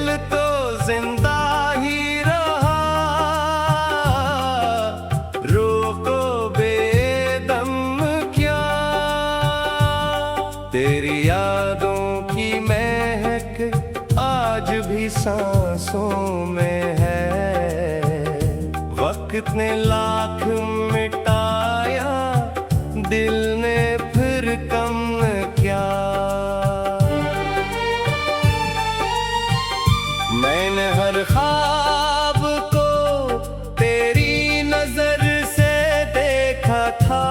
दिल तो जिंदा ही रहा, रोको बेदम क्या। तेरी यादों की महक आज भी सांसों में है। वक्त ने लाख मिटाया, दिल ने फिर कम क्या। मैंने हर ख्वाब को तेरी नजर से देखा था,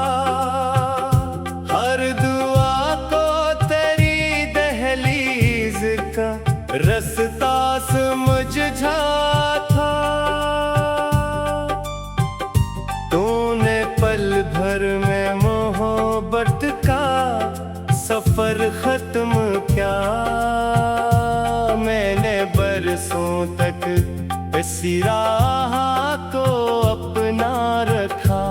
हर दुआ को तेरी दहलीज का रास्ता समझा था। तूने पल भर में मोहब्बत का सफर खत्म क्या। मैंने बरसों तक इसी राह को अपना रखा।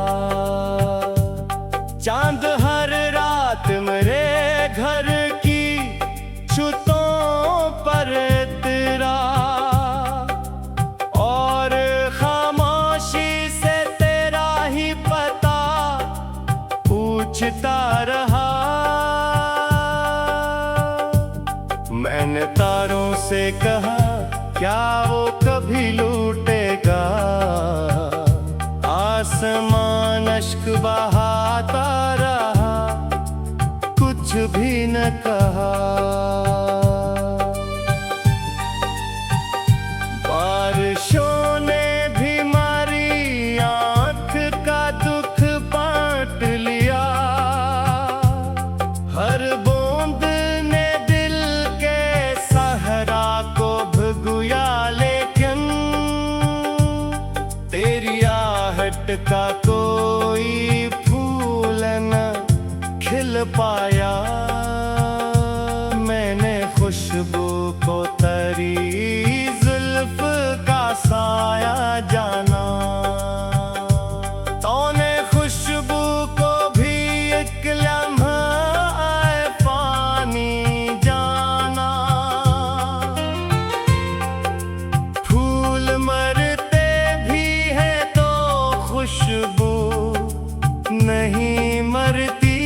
चांद हर रात मेरे घर की छतों पर तेरा, और खामोशी से तेरा ही पता पूछता रहा। मैंने तारों से कहा क्या वो कभी लूटेगा, आसमान अश्क बहाता रहा, कुछ भी न कहा। बारिशों ने भी मारी आँख का दुख बांट लिया, हर बूंद ने दिल के सहरा को भिगोया। लेकिन तेरी आहट का कोई फूल न खिल पाया। मैंने खुशबू को तेरी जुल्फ का साया जाना, तूने खुशबू को भी एक लम्हा पानी जाना। फूल मरते भी हैं तो खुशबू नहीं मरती,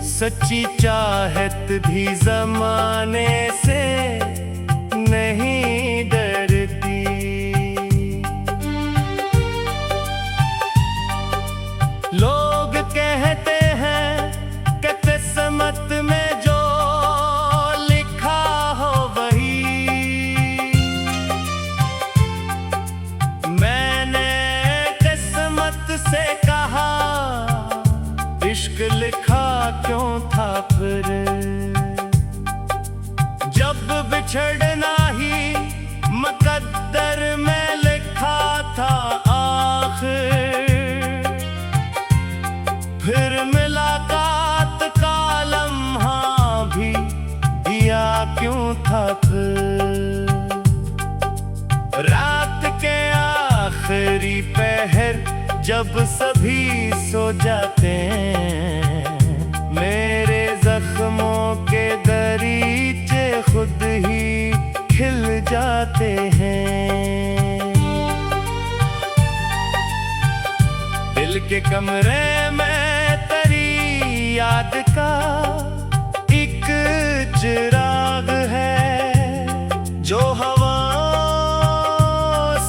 सच्ची चाहत भी जमाने से नहीं डरती। लोग कहते हैं कि किस्मत में जो लिखा हो वही, मैंने किस्मत से कहा इश्क लिखा क्यों था फिर। जब बिछड़ना ही मुकद्दर में लिखा था आखिर, फिर मुलाकात का लम्हा भी दिया क्यों था फिर। रात के आखिरी पहर जब सभी सो जाते हैं, मेरे जख्मों के दरीचे खुद ही खिल जाते हैं। दिल के कमरे में तेरी याद का एक चिराग है, जो हवा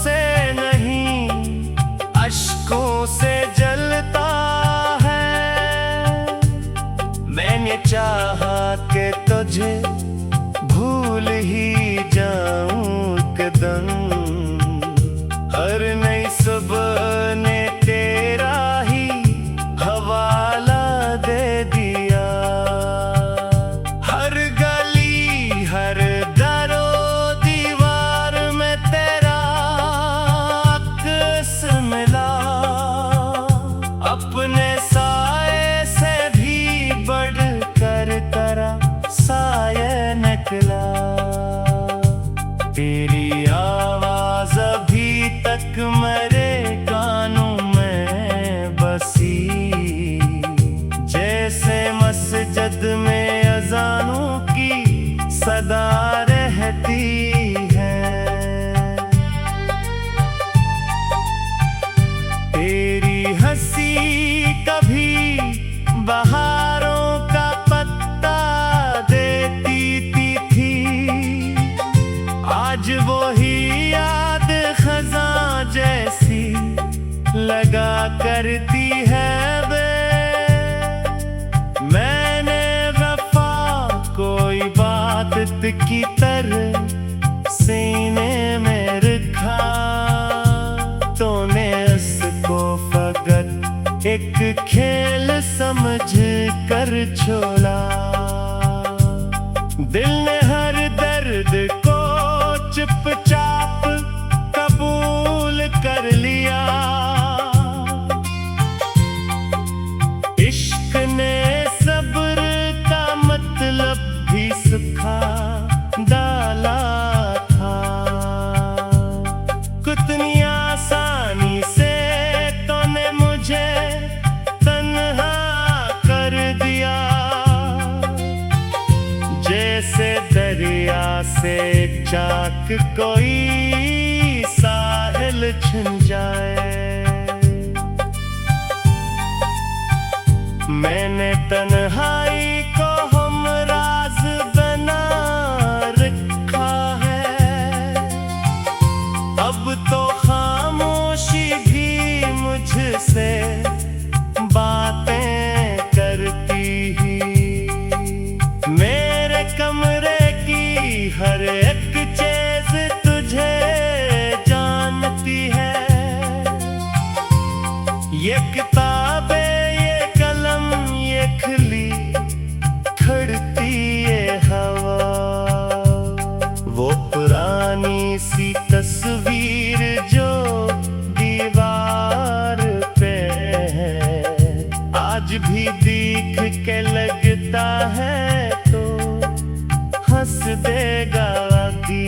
से नहीं अश्कों से जलता है। मैंने चाहा कि तुझे भूल ही जाऊं कदम, हर नई सुबह ने तेरा ही हवाला दे दिया। हर गली हर दरो दीवार में तेरा अक्स मिला, अपने साए से भी बढ़कर तेरा साया निकला। तेरी आवाज अभी तक मेरे कानों में बसी, जैसे मस्जिद में अज़ानों की सदा रहती आज वो ही याद खजां जैसी लगा करती है वे। मैंने वफा कोई बात की तरह सीने में रखा, तूने उसको फकत एक खेल समझ कर छोड़ा। दिल ने हर दर्द को चुपचाप कबूल कर लिया। इश्क ने सब्र का मतलब भी सिखा डाला था। कितनी आसानी से तूने मुझे तन्हा कर दिया, जैसे दरिया से चाक कोई साहिल छिन जाए। मैंने तन्हाई को हमराज बना रखा है, अब तो खामोशी भी मुझसे बातें करती ही। मेरे कमरे की हर एक चीज तुझे जानती है। ये किताबें, ये कलम, ये खली, खड़ती ये हवा, वो पुरानी सी तस्वीर जो दीवार पे है, आज भी देख के लगता है तो हंस देगा दी।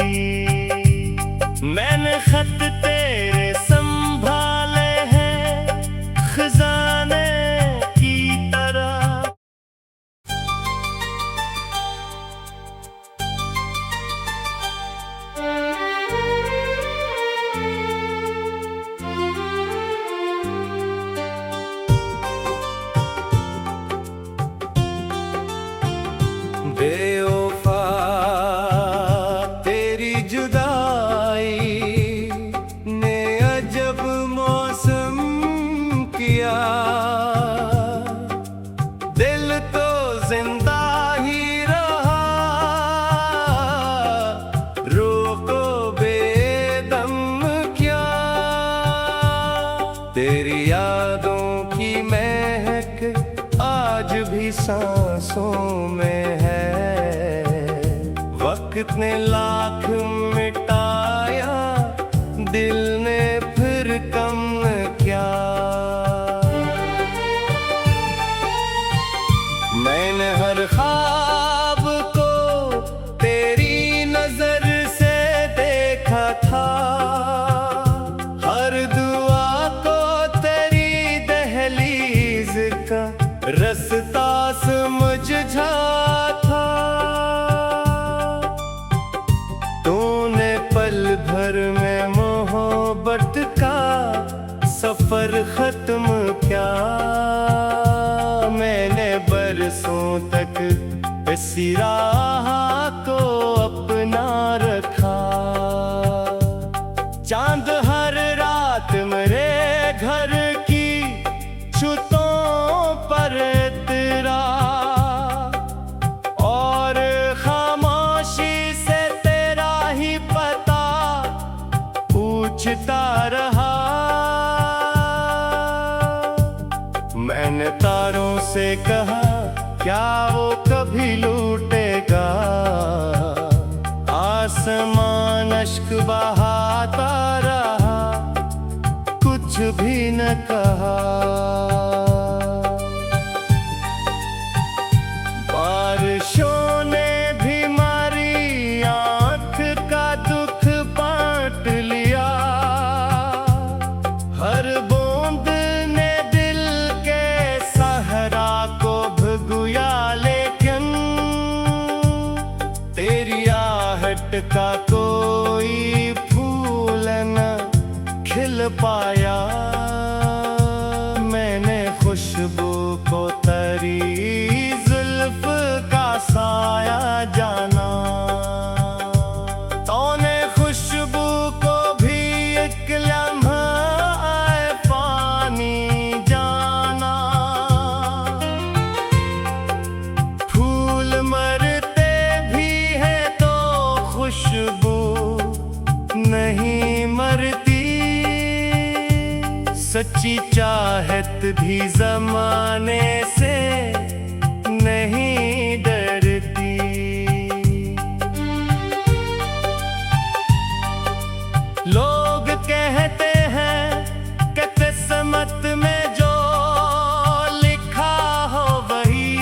मैंने खत तेरे संभाले हैं खजाने की तरह। बेवफा तेरी जुदाई ने अजब मौसम किया। दिल तो जिंदा ही रहा, रोको बेदम क्या। तेरी यादों की महक आज भी सांसों में है। वक्त ने लाख मिटाया, दिल ने फिर कम क्या। मैंने हर ख्वाब को तेरी नजर से देखा था, हर दुआ को तेरी दहलीज का रास्ता समझा था। तूने पल भर में मोहब्बत का सफर खत्म किया। मैंने बरसों तक इसी राह को अपना रखा। चांद हर रात मेरे घर की छतों पर तेरा, और खामोशी से तेरा ही पता पूछता रहा। मैंने तारों से कहा क्या वो कभी लूटेगा, आसमान अश्क बहाता रहा, कुछ भी न कहा। बारिशों ने भी मारी आंख का दुख बांट लिया, हर बूंद ने दिल के सहरा को भिगोया। लेकिन तेरी आहट का कोई फूल न खिल पाया। मैंने खुशबू को तेरी जुल्फ का साया जाना, तूने नहीं मरती, सच्ची चाहत भी जमाने से नहीं डरती। लोग कहते हैं कि किस्मत में जो लिखा हो वही,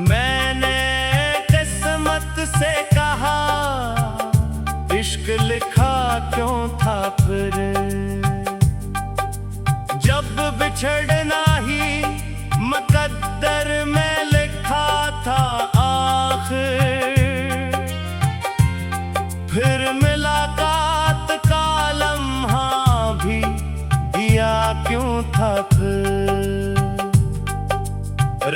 मैंने किस्मत से कहा इश्क लिखा क्यों था फिर। जब बिछड़ना ही मुकद्दर में लिखा था आखिर, फिर मुलाकात का लम्हा भी दिया क्यों था फिर।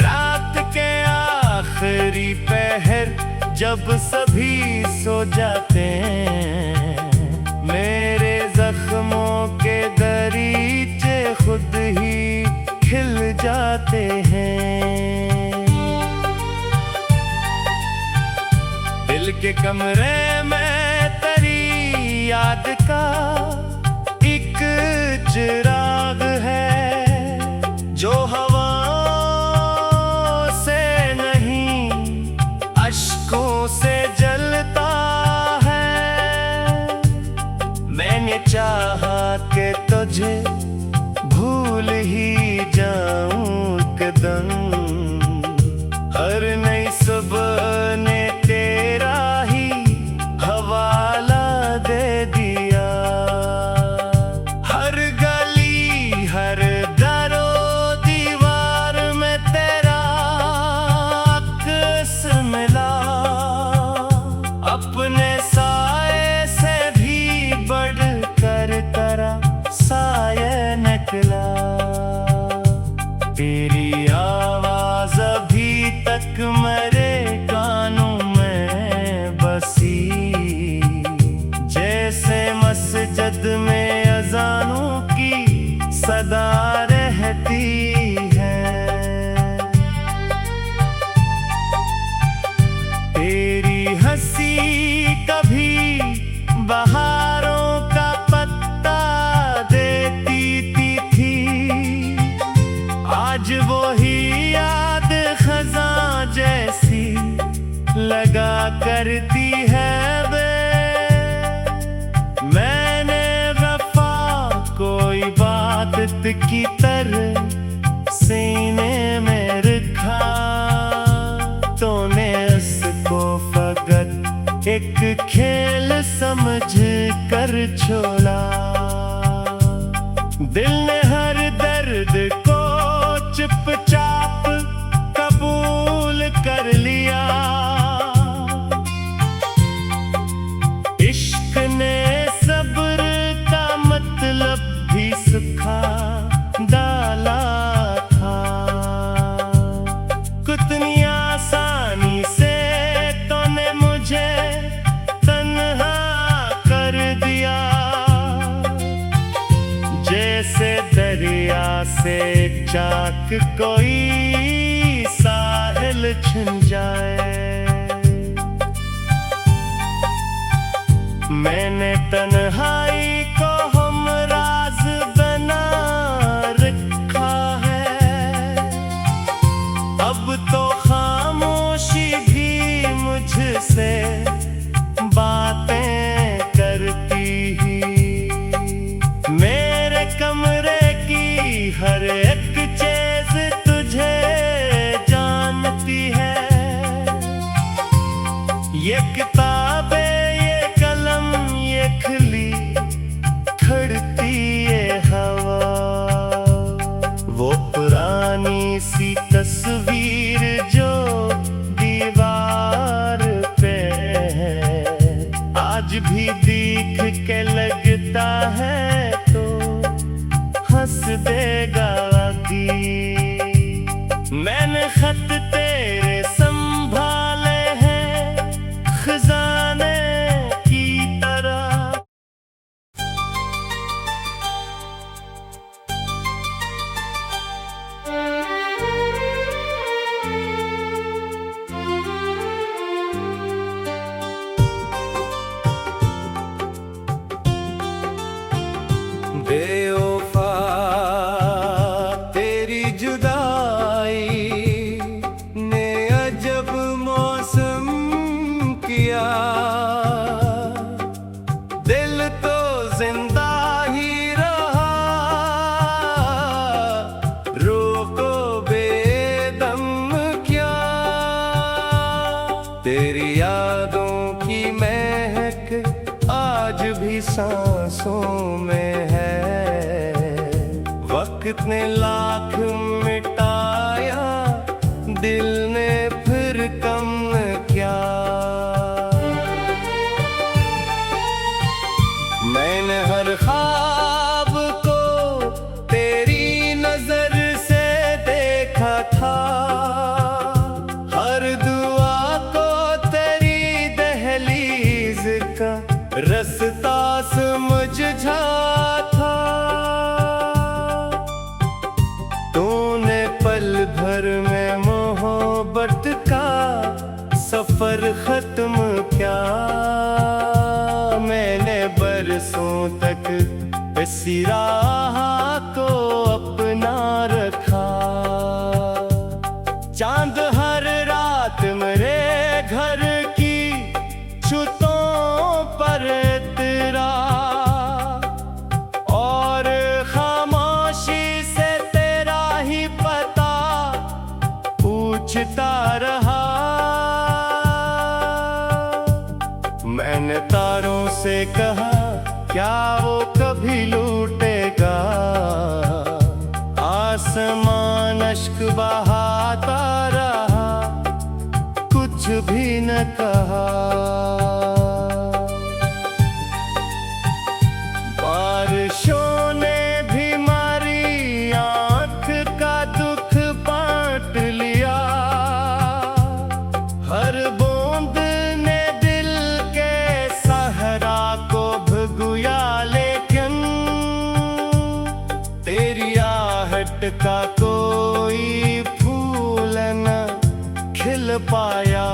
रात के आखिरी पहर जब सभी सो जाते हैं, मेरे जख्मों के दरीचे खुद ही खिल जाते हैं। दिल के कमरे में तेरी याद का एक चिराग है, जो हवा से नहीं अश्कों से जलता है। मैंने चाहा कि तुझे भूल ही जाऊं कदम, हर नई सुबह ने तेरा ही हवाला दे दिया। हर गली हर दरो दीवार में तेरा अक्स मिला, अपने साए से भी बढ़कर तेरा साया निकला। तेरी आवाज अभी तक मेरे कानों में बसी, जैसे मस्जिद में अज़ानों की सदा रहती है। तेरी हंसी कभी बहारों का पत्ता देती थी, आज वो ही याद खज़ां जैसी लगा करती है वे। मैंने वफा कोई बात की तरह सीने में रखा, तूने उसको फकत एक खेल समझ कर छोड़ा। दिल ने हर दर्द को चुपचाप कबूल कर लिया, इश्क ने सब्र का मतलब भी सिखा डाला था। कितनी आसानी से तूने मुझे तन्हा कर दिया, जैसे दरिया से चाक कोई साहिल छिन जाए। मैंने तन्हाई को हमराज बना रखा है, अब तो खामोशी भी मुझसे बातें करती ही। मेरे कमरे की हर एक चीज तुझे जानती है, ये किताबें ये कलम ये खली खड़ती ये हवा। वो पुरानी सी तस्वीर जो दीवार पे है, आज भी देख के लगता है तो हंस देगा दी। मैंने खत तेरे संभाले हैं खज़ां लिया, दिल तो जिंदा ही रहा, रोको बेदम क्या। तेरी यादों की महक आज भी सांसों में है, वक्त ने लाख मिटाया, दिल ने फिर कम क्या। मैंने हर ख्वाब को तेरी नजर से देखा था, हर दुआ को तेरी दहलीज का रास्ता समझा था। तूने पल भर में मोहब्बत का सफर खत्म क्या, मैंने बरसों तक इसी राह को अपना रखा। चांद हर रात मेरे घर की छतों पर तेरा, और खामोशी से तेरा ही पता पूछता रहा। मैंने तारों से कहा क्या वो कभी लूटेगा, आसमान अश्क बहाता रहा, कुछ भी न कहा। बारिशों ने भी मारी आँख का दुख बांट लिया, हर बूंद ने दिल के सहरा को भिगोया, लेकिन तेरी आहट का कोई फूल न खिल पाया।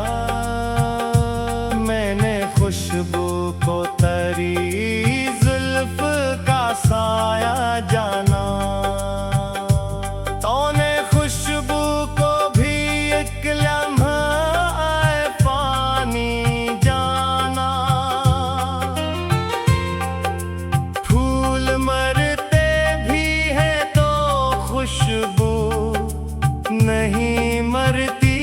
मैंने खुशबू को तेरी जुल्फ का साया जाना, तूने खुशबू को भी एक लम्हा पानी जाना। फूल मरते भी हैं तो खुशबू नहीं मरती,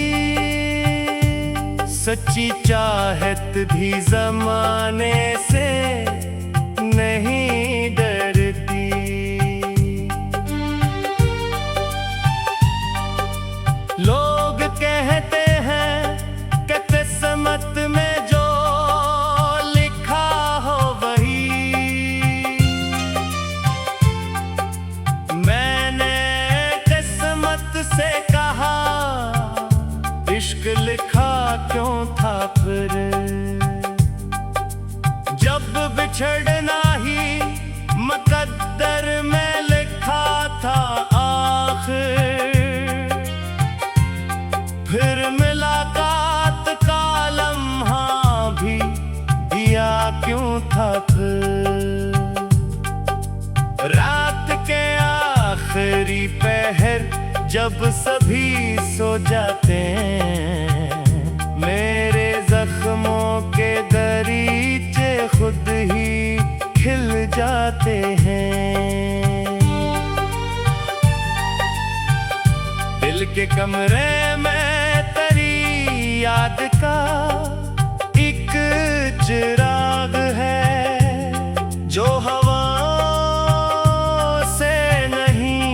सच्ची चाहत भी जमाने से नहीं डरती। लोग कहते हैं कि किस्मत में जो लिखा हो वही, मैंने किस्मत से कहा इश्क लिखा क्यों था फिर। जब बिछड़ना ही मुकद्दर में लिखा था आखिर, फिर मुलाकात का लम्हा भी दिया क्यों था फिर। रात के आखिरी पहर जब सभी सो जाते हैं, मेरे जख्मों के दरीचे खुद ही खिल जाते हैं। दिल के कमरे में तेरी याद का एक चिराग है, जो हवा से नहीं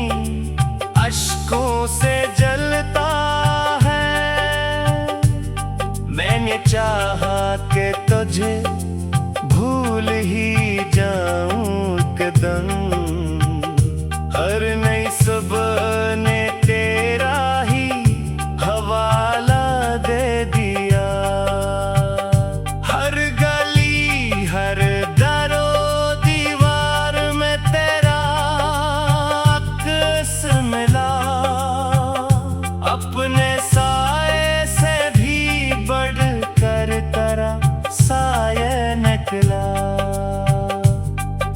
अश्कों से जलता है। मैंने चाहा कि तुझे भूल ही जाऊं कदम, हर नई सुबह ने तेरा ही हवाला दे दिया। हर गली हर दरो दीवार में तेरा अक्स मिला, अपने साए से भी बढ़कर तेरा साया निकला।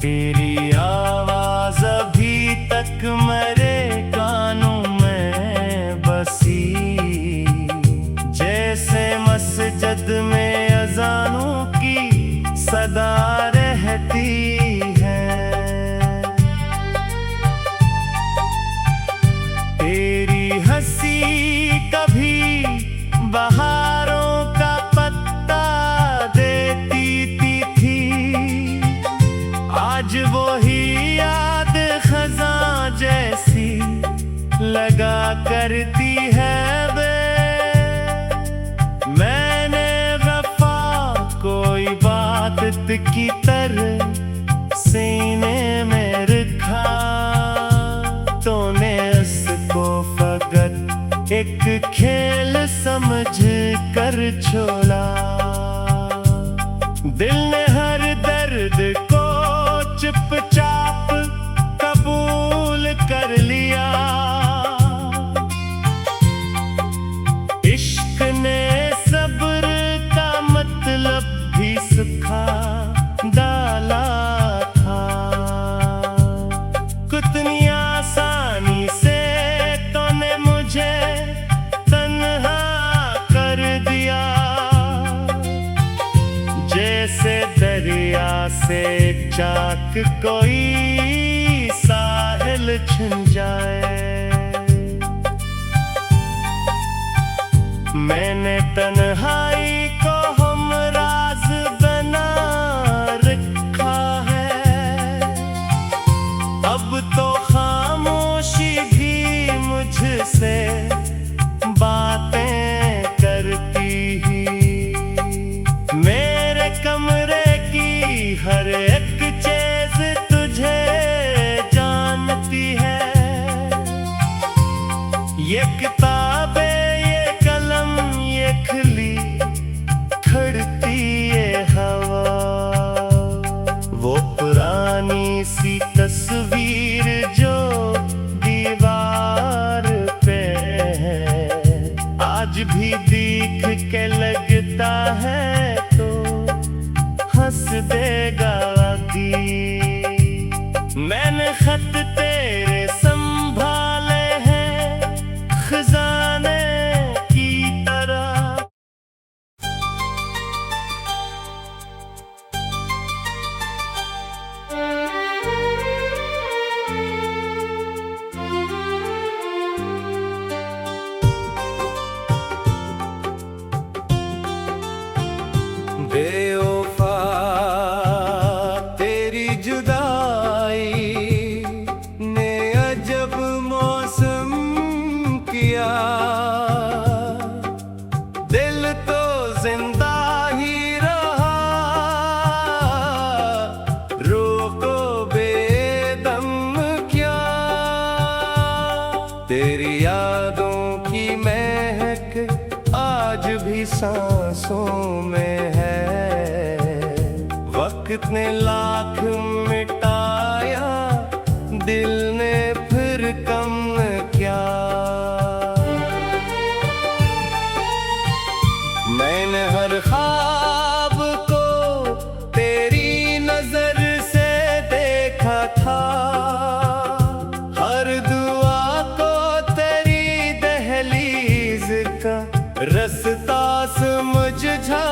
तेरी आवाज अभी तक मेरे कानों में बसी, जैसे मस्जिद में अज़ान की तरह सीने में रखा। तूने उसको फकत एक खेल समझ कर छोड़ा। दिल ने हर दर्द को चुपचाप कबूल कर लिया। इश्क ने सब्र का मतलब भी सिखा डाला था। कितनी आसानी से तूने मुझे तन्हा कर दिया। जैसे दरिया से चाक कोई साहिल छिन जाए। मैंने तन्हाई को हमराज बना रखा है। अब तो खामोशी भी मुझसे बातें करती ही। मेरे कमरे की हर एक चीज तुझे जानती है। ये किताबें, खली खड़ती ये हवा। वो पुरानी सी तस्वीर जो दीवार पे है, आज भी देख के लगता है तो हंस देगा दी। मैंने खत तेरे संभाले हैं खजाने की तरह। बेवफा तेरी जुदाई ने अजब मौसम किया। दिल तो जिंदा ही रहा, रोको बेदम क्या। तेरी यादों की महक आज भी सांसों में है। वक्त ने लाख मिटाया, दिल ने फिर कम क्या। मैंने हर ख्वाब को तेरी नजर से देखा था। हर दुआ को तेरी दहलीज का रास्ता समझ था।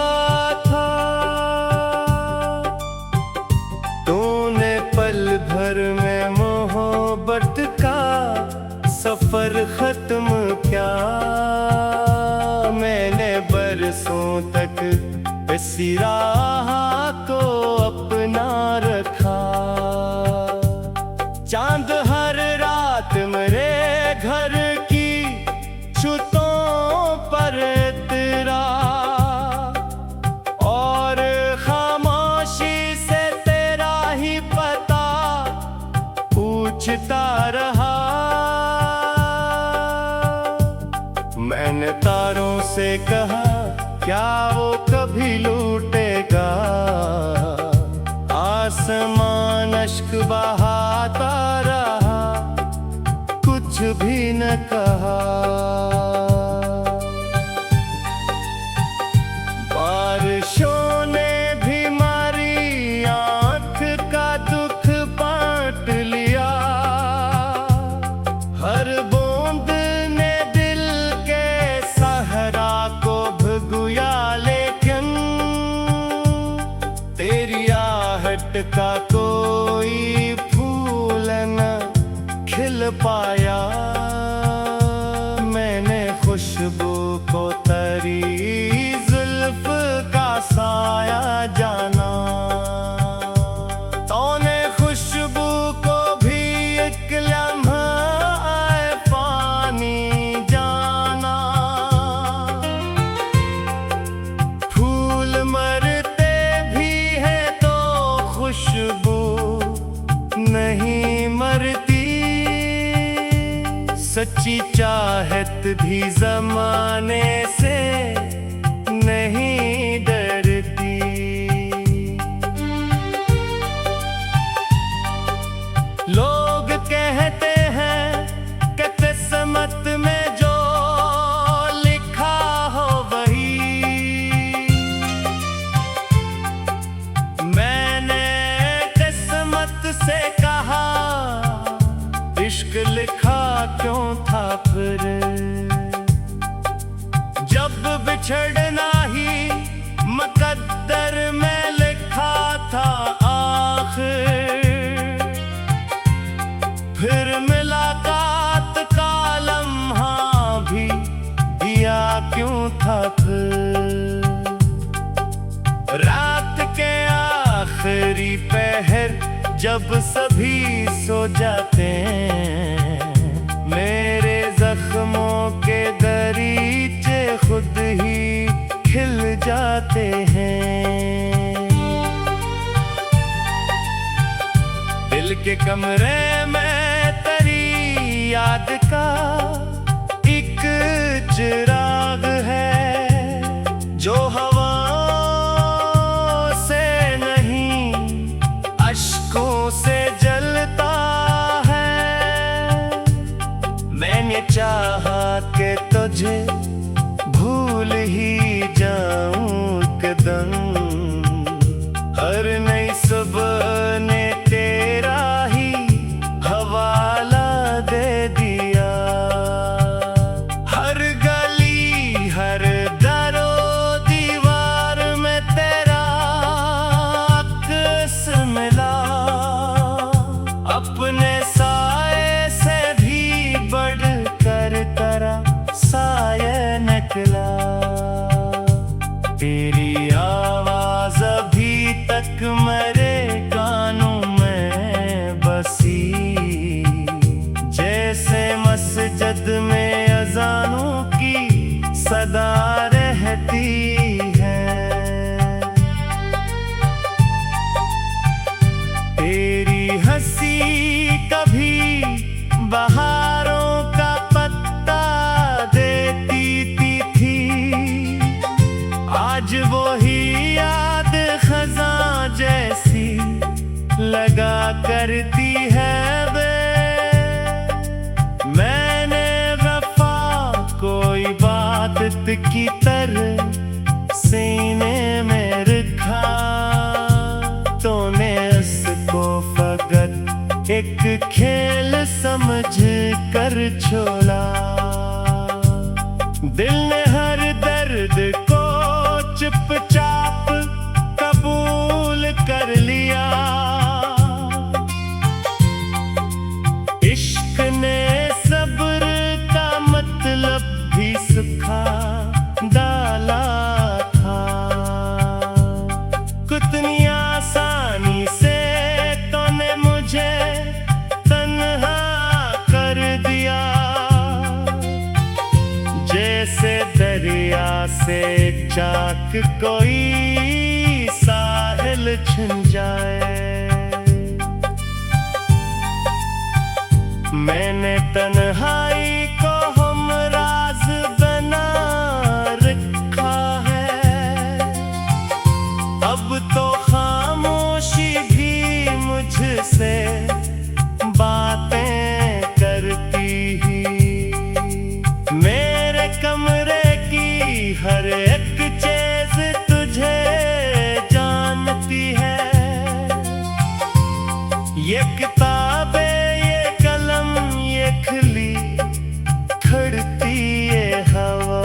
तूने पल भर में मोहब्बत का सफर खत्म किया। मैंने बरसों तक इसी राह को अपना रखा। चांद हर रात मेरे घर की छतों पर तेरा, और खामोशी से तेरा ही पता पूछता रहा। मैंने तारों से कहा क्या वो कभी लूटेगा। आसमान अश्क बहाता रहा, कुछ भी न कहा। बारिशों ने भी मारी आँख का दुख बांट लिया। हर बूंद ने दिल के सहरा को भगुया, लेकिन तेरी आहट का कोई फूल न खिल पाया। मैंने खुशबू को तेरी जुल्फ का साया जाना। तूने खुशबू को भी एक लम्हा पानी जाना। फूल मरते भी हैं तो सच्ची चाहत भी जमाने से नहीं डरती। लोग कहते हैं कि किस्मत में जो लिखा हो वही। मैंने किस्मत से कहा इश्क लिखा क्यों था फिर, जब बिछड़ना ही मुकद्दर में लिखा था आखिर। फिर मुलाकात का लम्हा भी दिया क्यों था फिर। रात के आखिरी पहर जब सभी सो जाते हैं, मेरे जख्मों के दरीचे खुद ही खिल जाते हैं। दिल के कमरे में तेरी याद का एक चिराग है, जो हवाओं से नहीं अश्कों से जलता है। मैंने चाहा कि तुझे भूल ही जाऊं कदम, हर नई सुबह ने तेरा ही हवाला दे दिया। हर गली हर दरो दीवार में तेरा अक्स मिला, अपने साए से भी बढ़कर तेरा साया निकला। तेरी आवाज अभी तक मेरे कानों में बसी, जैसे मस्जिद में अज़ानों की सदा रहती है। तेरी हंसी कभी बहारों का पत्ता देती थी, आज वो ही याद खज़ां जैसी लगा करती है वे। मैंने वफा कोई बात की तरह सीने में रखा, तूने उसको फकत एक खेल समझ कर छोड़ा। दिल ने हर दर्द को चुपचाप कबूल कर लिया। इश्क ने सब्र का मतलब भी सिखा डाला था। कितनी आसानी से तूने मुझे तन्हा कर दिया, जैसे दरिया से चाक कोई साहिल छिन जाए। मैंने तन्हाई को हमराज बना रखा है, अब तो खामोशी भी मुझसे बातें करती ही। मेरे कमरे की हर एक चीज तुझे जानती है। ये किताबें ये कलम ये खली खड़ती ये हवा,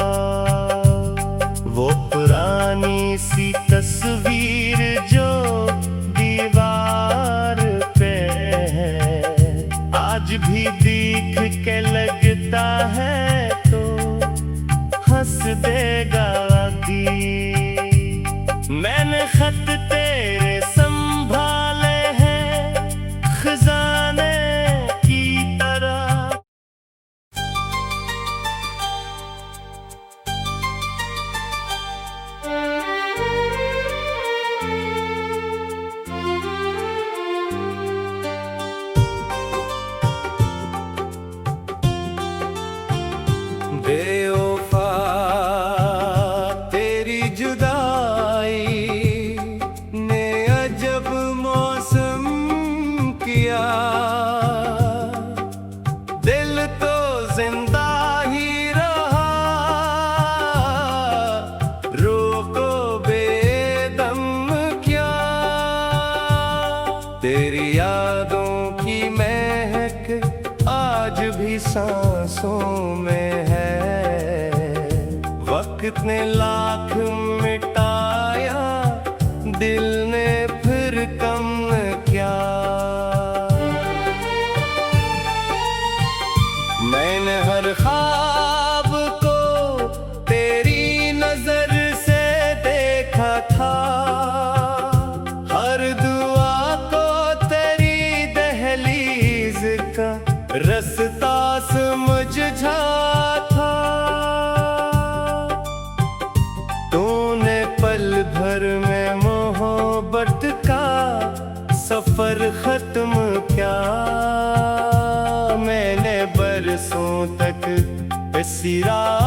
वो पुरानी सी तस्वीर जो दीवार पे है, आज भी देख के लगता है तो हंस देगा दी। मैंने खत तेरे संभाले हैं खजाने की तरह। सांसों में है। वक्त ने लाख मिटाया, दिल ने फिर कम क्या। मैंने हर ख्वाब को तेरी नजर से देखा था, हर दुआ को तेरी दहलीज का रास्ता समझ था। तूने पल भर में मोहब्बत का सफर खत्म क्या। मैंने बरसों तक इसी राह